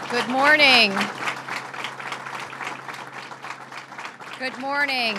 Good morning. Good morning.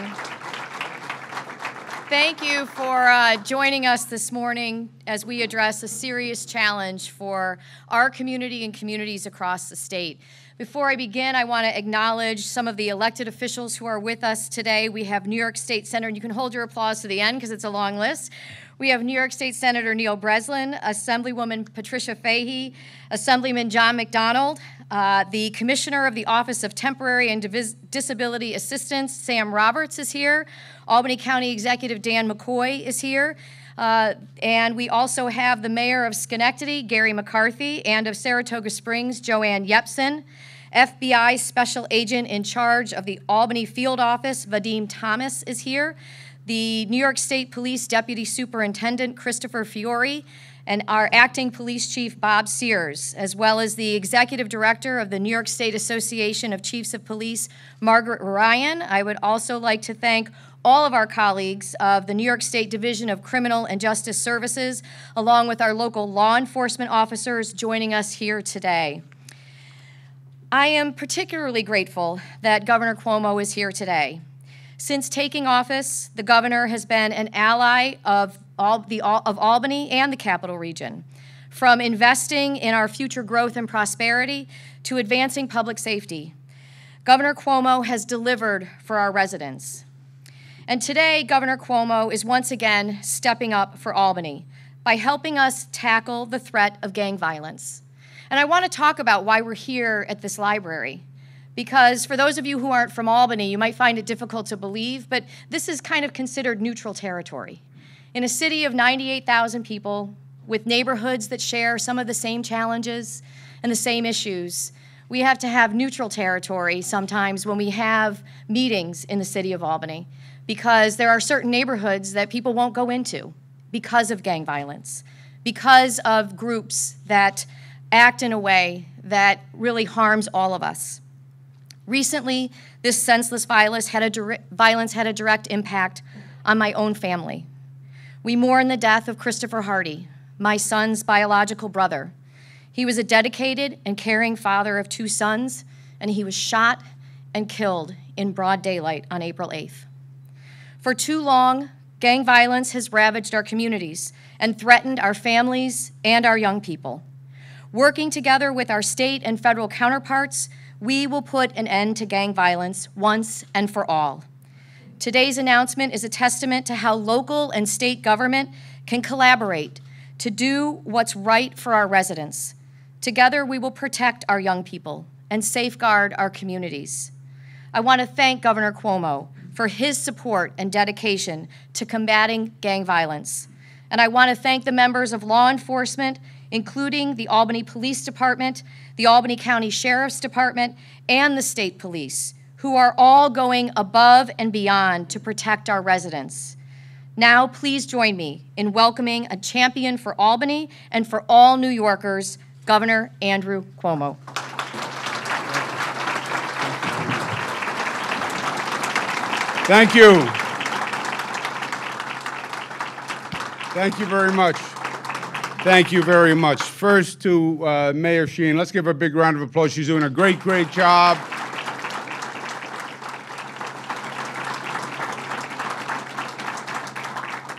Thank you for joining us this morning as we address a serious challenge for our community and communities across the state. Before I begin, I want to acknowledge some of the elected officials who are with us today. We have New York State Senator, and you can hold your applause to the end because it's a long list. We have New York State Senator Neil Breslin, Assemblywoman Patricia Fahey, Assemblyman John McDonald, the Commissioner of the Office of Temporary and Disability Assistance, Sam Roberts, is here. Albany County Executive Dan McCoy is here. And we also have the Mayor of Schenectady, Gary McCarthy, and of Saratoga Springs, Joanne Yepsen. FBI Special Agent in charge of the Albany Field Office, Vadim Thomas, is here. The New York State Police Deputy Superintendent, Christopher Fiore, and our Acting Police Chief, Bob Sears, as well as the Executive Director of the New York State Association of Chiefs of Police, Margaret Ryan. I would also like to thank all of our colleagues of the New York State Division of Criminal and Justice Services, along with our local law enforcement officers joining us here today. I am particularly grateful that Governor Cuomo is here today. Since taking office, the governor has been an ally of Albany and the Capital Region, from investing in our future growth and prosperity to advancing public safety. Governor Cuomo has delivered for our residents. And today, Governor Cuomo is once again stepping up for Albany by helping us tackle the threat of gang violence. And I want to talk about why we're here at this library. Because for those of you who aren't from Albany, you might find it difficult to believe, but this is kind of considered neutral territory. In a city of 98,000 people, with neighborhoods that share some of the same challenges and the same issues, we have to have neutral territory sometimes when we have meetings in the city of Albany, because there are certain neighborhoods that people won't go into because of gang violence, because of groups that act in a way that really harms all of us. Recently, this senseless violence had a direct impact on my own family. We mourn the death of Christopher Hardy, my son's biological brother. He was a dedicated and caring father of 2 sons, and he was shot and killed in broad daylight on April 8th. For too long, gang violence has ravaged our communities and threatened our families and our young people. Working together with our state and federal counterparts, we will put an end to gang violence once and for all. Today's announcement is a testament to how local and state government can collaborate to do what's right for our residents. Together, we will protect our young people and safeguard our communities. I want to thank Governor Cuomo for his support and dedication to combating gang violence. And I want to thank the members of law enforcement, including the Albany Police Department, the Albany County Sheriff's Department, and the State Police, who are all going above and beyond to protect our residents. Now, please join me in welcoming a champion for Albany and for all New Yorkers, Governor Andrew Cuomo. Thank you. Thank you very much. Thank you very much. First to Mayor Sheehan. Let's give her a big round of applause. She's doing a great, great job.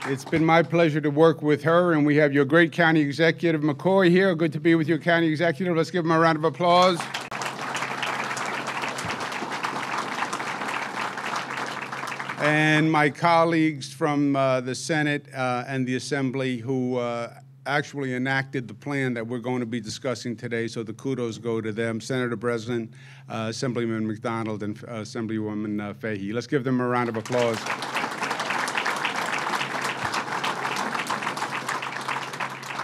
It's been my pleasure to work with her, and we have your great County Executive McCoy here. Good to be with you, County Executive. Let's give him a round of applause. And my colleagues from the Senate and the Assembly who actually enacted the plan that we're going to be discussing today, so the kudos go to them. Senator Breslin, Assemblyman McDonald, and Assemblywoman Fahey. Let's give them a round of applause.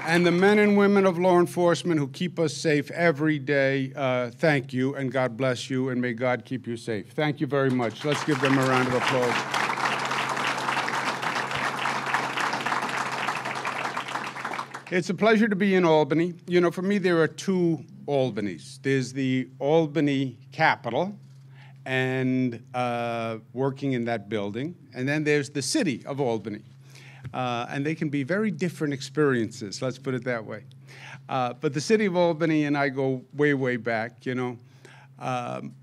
And the men and women of law enforcement who keep us safe every day, thank you, and God bless you, and may God keep you safe. Thank you very much. Let's give them a round of applause. It's a pleasure to be in Albany. You know, for me, there are 2 Albanys. There's the Albany Capitol, and working in that building, and then there's the city of Albany. And they can be very different experiences, let's put it that way. But the city of Albany and I go way, way back, you know.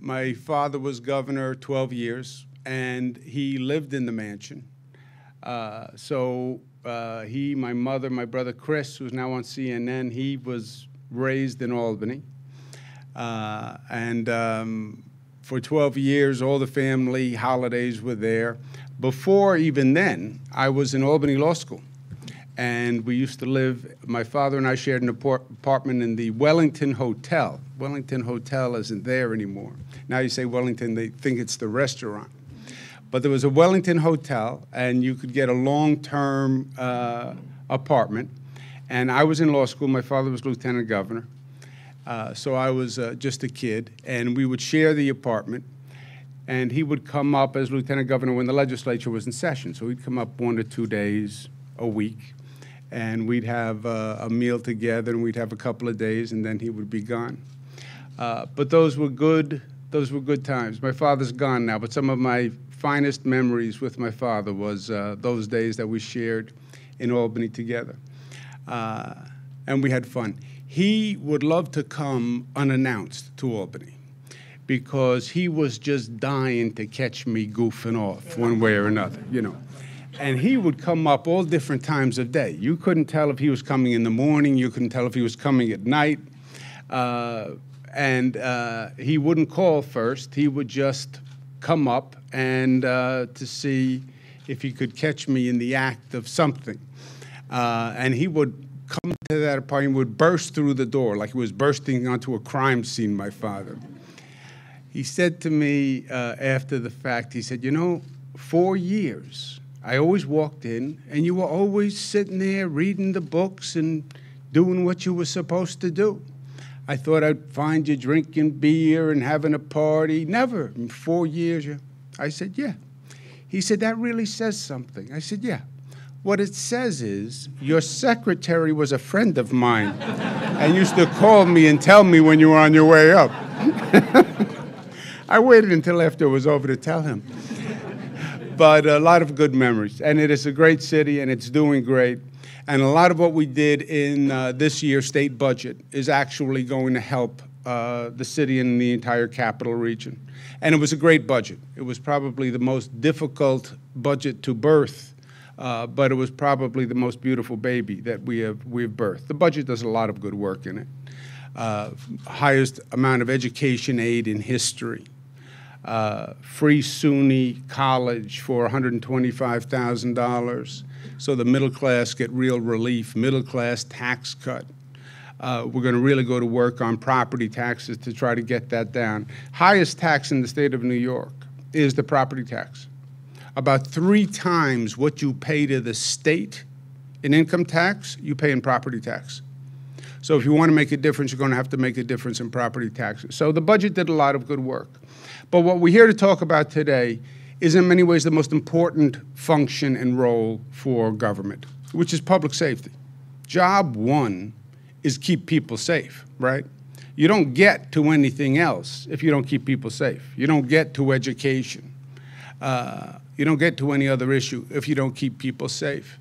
My father was governor 12 years, and he lived in the mansion. He, my mother, my brother Chris, who's now on CNN, he was raised in Albany. For 12 years, all the family holidays were there. Before even then, I was in Albany Law School. And we used to live, my father and I shared an apartment in the Wellington Hotel. Wellington Hotel isn't there anymore. Now you say Wellington, they think it's the restaurant. But there was a Wellington Hotel, and you could get a long-term apartment. And I was in law school. My father was lieutenant governor. So I was just a kid, and we would share the apartment. And he would come up as lieutenant governor when the legislature was in session. So he'd come up 1 to 2 days a week, and we'd have a meal together, and we'd have a couple of days, and then he would be gone. But those were good times. My father's gone now, but some of my finest memories with my father was those days that we shared in Albany together. And we had fun. He would love to come unannounced to Albany because he was just dying to catch me goofing off one way or another, you know. And he would come up all different times of day. You couldn't tell if he was coming in the morning. You couldn't tell if he was coming at night. He wouldn't call first. He would just come up and to see if he could catch me in the act of something. And he would come to that apartment, would burst through the door like he was bursting onto a crime scene, my father. He said to me after the fact, he said, you know, 4 years, I always walked in, and you were always sitting there reading the books and doing what you were supposed to do. I thought I'd find you drinking beer and having a party. Never. In 4 years. I said, yeah. He said, that really says something. I said, yeah. What it says is your secretary was a friend of mine and used to call me and tell me when you were on your way up. I waited until after it was over to tell him. But a lot of good memories. And it is a great city, and it's doing great. And a lot of what we did in this year's state budget is actually going to help the city and the entire capital region. And it was a great budget. It was probably the most difficult budget to birth, but it was probably the most beautiful baby that we've birthed. The budget does a lot of good work in it. Highest amount of education aid in history. Free SUNY college for $125,000, so the middle class get real relief, middle class tax cut. We're going to really go to work on property taxes to try to get that down. Highest tax in the state of New York is the property tax. About 3 times what you pay to the state in income tax, you pay in property tax. So if you want to make a difference, you're going to have to make a difference in property taxes. So the budget did a lot of good work. But what we're here to talk about today is in many ways the most important function and role for government, which is public safety. Job one is keep people safe, right? You don't get to anything else if you don't keep people safe. You don't get to education. You don't get to any other issue if you don't keep people safe.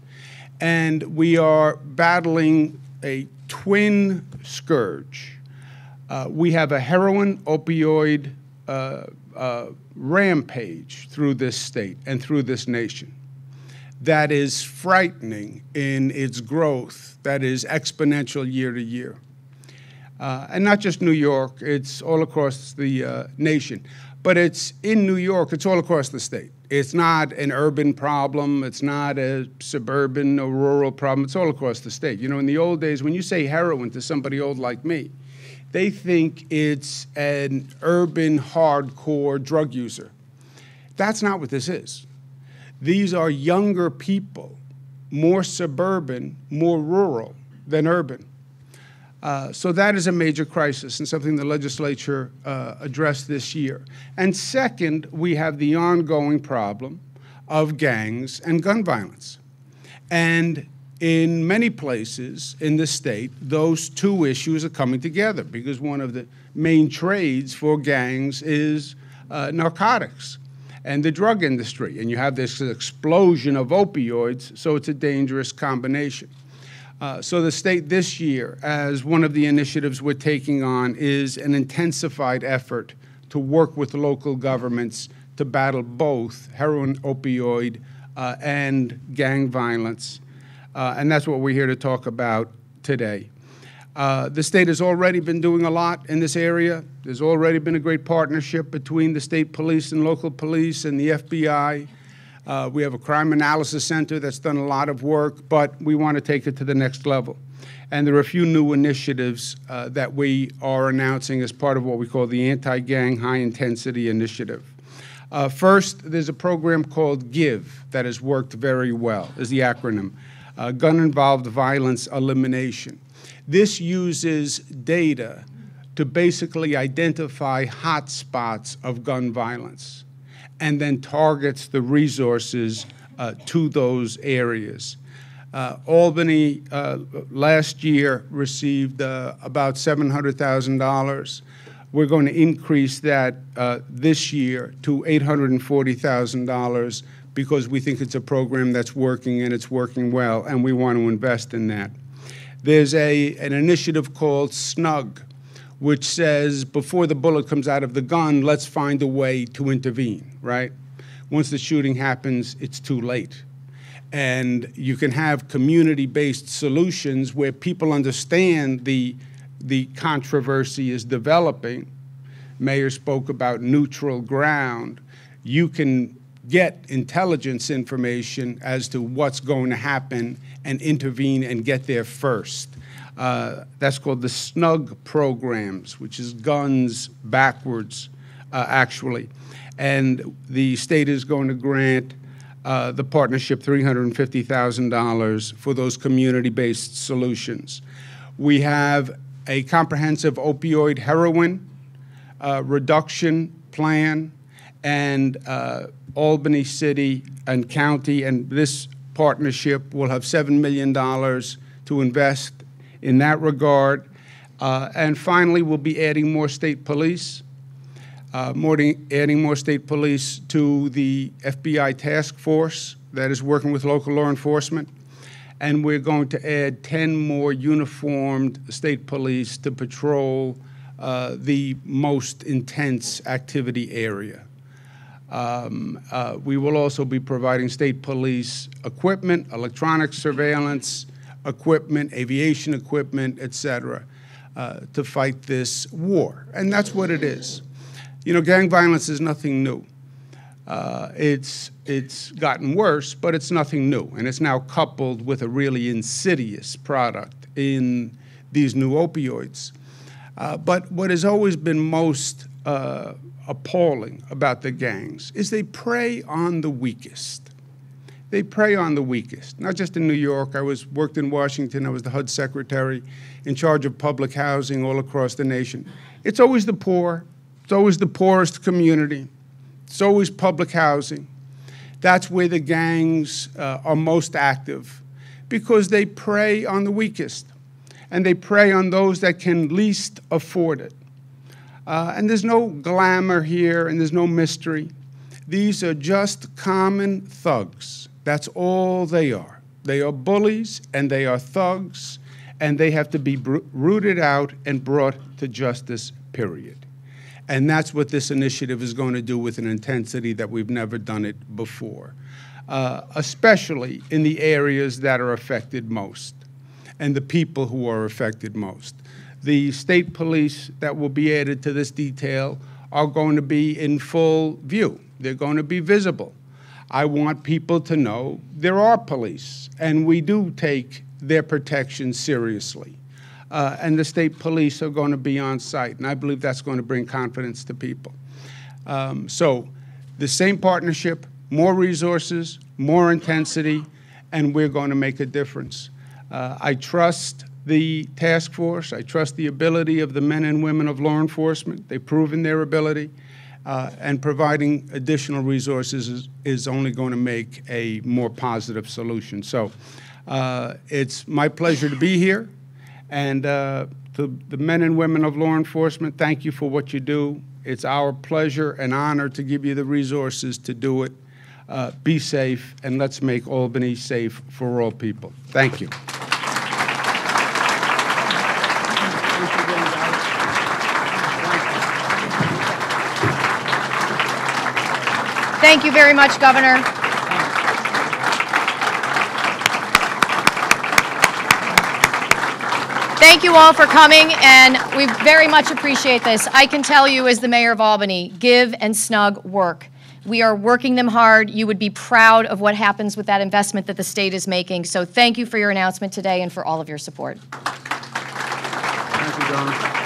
And we are battling a twin scourge. We have a heroin opioid rampage through this state and through this nation that is frightening in its growth, that is exponential year to year. And not just New York, it's all across the nation. But it's in New York, it's all across the state. It's not an urban problem, it's not a suburban or rural problem, it's all across the state. You know, in the old days, when you say heroin to somebody old like me, they think it's an urban, hardcore drug user. That's not what this is. These are younger people, more suburban, more rural than urban. So that is a major crisis and something the legislature addressed this year. And second, we have the ongoing problem of gangs and gun violence. And in many places in the state, those two issues are coming together because one of the main trades for gangs is narcotics and the drug industry. And you have this explosion of opioids, so it's a dangerous combination. So the state this year, as one of the initiatives we're taking on, is an intensified effort to work with local governments to battle both heroin, opioid, and gang violence. And that's what we're here to talk about today. The state has already been doing a lot in this area. There's already been a great partnership between the state police and local police and the FBI. We have a crime analysis center that's done a lot of work, but we want to take it to the next level. And there are a few new initiatives that we are announcing as part of what we call the Anti-Gang High Intensity Initiative. First, there's a program called GIVE that has worked very well, is the acronym, Gun-Involved Violence Elimination. This uses data to basically identify hot spots of gun violence and then targets the resources to those areas. Albany last year received about $700,000. We're going to increase that this year to $840,000 because we think it's a program that's working and it's working well, and we want to invest in that. There's an initiative called SNUG, which says before the bullet comes out of the gun, let's find a way to intervene, right? Once the shooting happens, it's too late. And you can have community-based solutions where people understand the controversy is developing. Mayor spoke about neutral ground. You can get intelligence information as to what's going to happen and intervene and get there first. That's called the SNUG programs, which is guns backwards, actually. And the state is going to grant the partnership $350,000 for those community-based solutions. We have a comprehensive opioid heroin reduction plan, and Albany City and County, and this partnership will have $7 million to invest in that regard. And finally, we'll be adding more state police, adding more state police to the FBI task force that is working with local law enforcement. And we're going to add 10 more uniformed state police to patrol the most intense activity area. We will also be providing state police equipment, electronic surveillance equipment, aviation equipment, et cetera, to fight this war. And that's what it is. You know, gang violence is nothing new. It's gotten worse, but it's nothing new. And it's now coupled with a really insidious product in these new opioids. But what has always been most appalling about the gangs is they prey on the weakest. They prey on the weakest, not just in New York. I worked in Washington. I was the HUD secretary in charge of public housing all across the nation. It's always the poor. It's always the poorest community. It's always public housing. That's where the gangs are most active because they prey on the weakest, and they prey on those that can least afford it. And there's no glamour here, and there's no mystery. These are just common thugs. That's all they are. They are bullies, and they are thugs, and they have to be rooted out and brought to justice, period. And that's what this initiative is going to do with an intensity that we've never done it before, especially in the areas that are affected most and the people who are affected most. The state police that will be added to this detail are going to be in full view. They're going to be visible. I want people to know there are police, and we do take their protection seriously. And the state police are going to be on site, and I believe that's going to bring confidence to people. So the same partnership, more resources, more intensity, and we're going to make a difference. I trust the task force. I trust the ability of the men and women of law enforcement. They've proven their ability, and providing additional resources is only going to make a more positive solution. So it's my pleasure to be here. And to the men and women of law enforcement, thank you for what you do. It's our pleasure and honor to give you the resources to do it. Be safe, and let's make Albany safe for all people. Thank you. Thank you very much, Governor. Thank you all for coming, and we very much appreciate this. I can tell you, as the mayor of Albany, give and snug work. We are working them hard. You would be proud of what happens with that investment that the state is making. So thank you for your announcement today and for all of your support. Thank you, Donna.